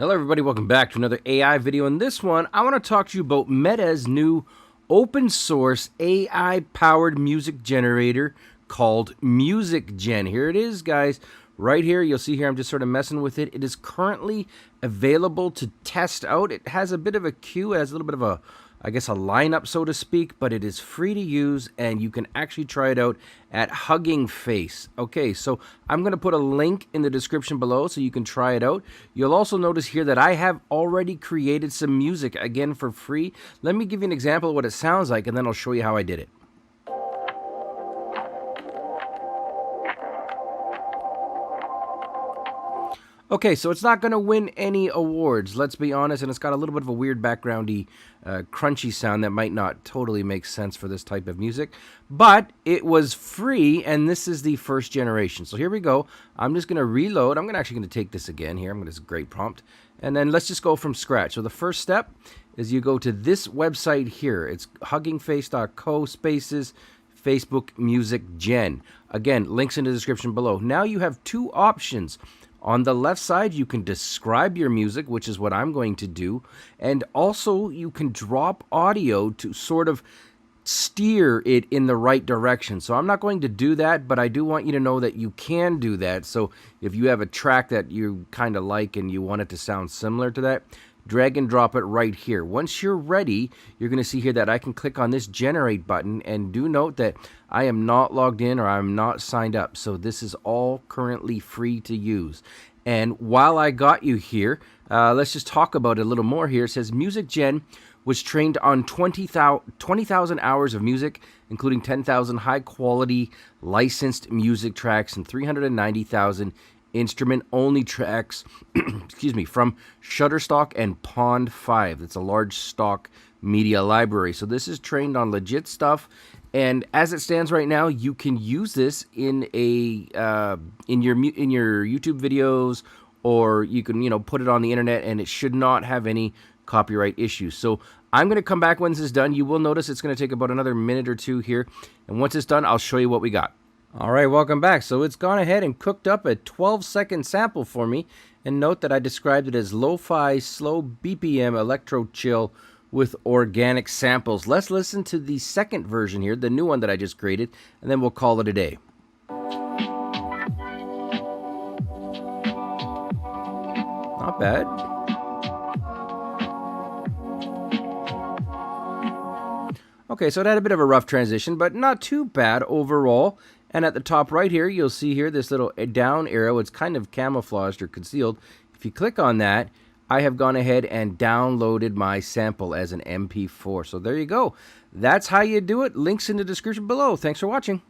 Hello everybody, welcome back to another AI video. In this one, I want to talk to you about Meta's new open source AI powered music generator called Music Gen. Here it is, guys. Right here, you'll see here I'm just sort of messing with it. It is currently available to test out. It has a bit of a queue, it has a little bit of a a lineup, so to speak, but it is free to use and you can actually try it out at Hugging Face. Okay, so I'm going to put a link in the description below so you can try it out. You'll also notice here that I have already created some music, again, for free. Let me give you an example of what it sounds like and then I'll show you how I did it. Okay, so it's not going to win any awards, let's be honest, and it's got a little bit of a weird backgroundy, crunchy sound that might not totally make sense for this type of music, but it was free, and this is the first generation. So here we go. I'm just going to reload. I'm actually going to take this again here. I'm going to, this great prompt, and then let's just go from scratch. So the first step is you go to this website here. It's huggingface.co spaces Facebook Music Gen. Again, links in the description below. Now you have two options. On the left side, you can describe your music, which is what I'm going to do. And also, you can drop audio to sort of steer it in the right direction. So I'm not going to do that, but I do want you to know that you can do that. So if you have a track that you kind of like and you want it to sound similar to that, drag and drop it right here. Once you're ready, you're going to see here that I can click on this generate button, and do note that I am not logged in or I'm not signed up, so this is all currently free to use. And while I got you here, let's just talk about it a little more here. It says Music Gen was trained on 20,000 hours of music, including 10,000 high-quality licensed music tracks and 390,000 instrument-only tracks, excuse me, from Shutterstock and Pond 5. That's a large stock media library. So this is trained on legit stuff, and as it stands right now, you can use this in a in your YouTube videos, or you can put it on the internet, and it should not have any copyright issues. So I'm going to come back when this is done. You will notice it's going to take about another minute or two here, and once it's done, I'll show you what we got. All right, welcome back. So it's gone ahead and cooked up a 12-second sample for me. And note that I described it as lo-fi, slow BPM, electro chill with organic samples. Let's listen to the second version here, the new one that I just created, and then we'll call it a day. Not bad. Okay, so it had a bit of a rough transition, but not too bad overall. And at the top right here, you'll see here this little down arrow. It's kind of camouflaged or concealed. If you click on that, I have gone ahead and downloaded my sample as an MP4. So there you go. That's how you do it. Links in the description below. Thanks for watching.